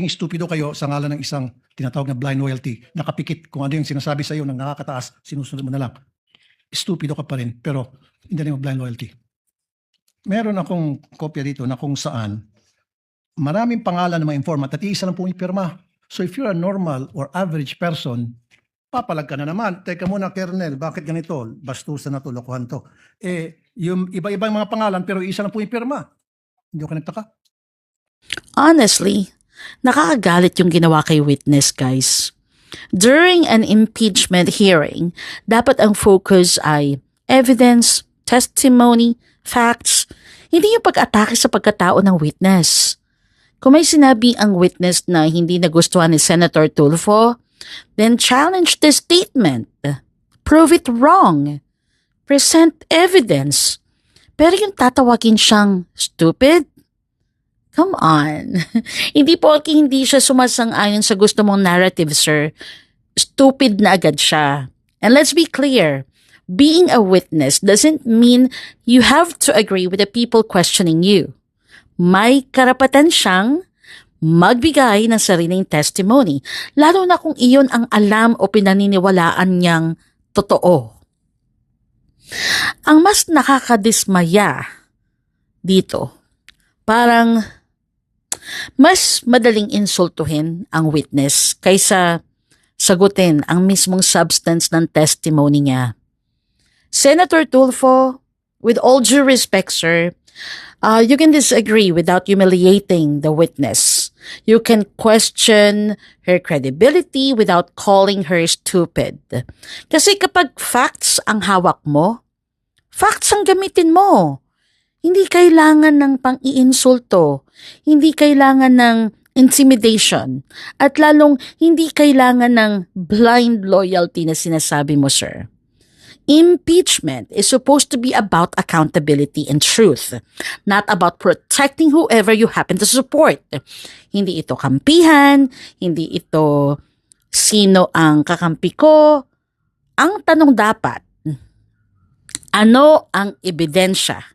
Stupido kayo sa ngalan ng isang tinatawag na blind loyalty. Nakapikit kung ano yung sinasabi sa iyo ng nakakataas, sinusunod mo na lang. Stupido ka pa rin, pero in the name of blind loyalty. Meron akong kopya dito na kung saan maraming pangalan ng mga informant at iisa lang pong ipirma. So if you're a normal or average person, papalag ka na naman. Teka muna, Kernel, bakit ganito? Bastusan na to, lokohan to. Yung iba-ibang mga pangalan pero isa lang pong ipirma. Hindi ko nagtaka. Honestly, nakakagalit yung ginawa kay witness, guys. During an impeachment hearing, dapat ang focus ay evidence, testimony, facts, hindi yung pag-atake sa pagkatao ng witness. Kung may sinabi ang witness na hindi nagustuhan ni Senator Tulfo, then challenge the statement. Prove it wrong. Present evidence. Pero yung tatawagin siyang stupid? Come on. Hindi hindi siya sumasang-ayon sa gusto mong narrative, sir. Stupid na agad siya. And let's be clear, being a witness doesn't mean you have to agree with the people questioning you. May karapatan siyang magbigay ng sariling testimony, lalo na kung iyon ang alam o pinaniniwalaan niyang totoo. Ang mas nakakadismaya dito, parang mas madaling insultuhin ang witness kaysa sagutin ang mismong substance ng testimony niya. Senator Tulfo, with all due respect, sir, you can disagree without humiliating the witness. You can question her credibility without calling her stupid. Kasi kapag facts ang hawak mo, facts ang gamitin mo. Hindi kailangan ng pang-iinsulto, hindi kailangan ng intimidation, at lalong hindi kailangan ng blind loyalty na sinasabi mo, sir. Impeachment is supposed to be about accountability and truth, not about protecting whoever you happen to support. Hindi ito kampihan, hindi ito sino ang kakampi ko. Ang tanong dapat, ano ang ebidensya?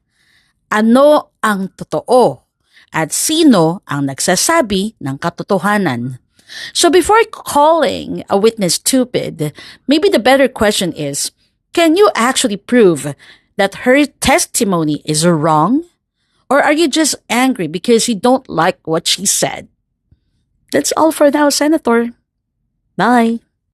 Ano ang totoo? At sino ang nagsasabi ng katotohanan? So before calling a witness stupid, maybe the better question is, can you actually prove that her testimony is wrong? Or are you just angry because you don't like what she said? That's all for now, Senator. Bye.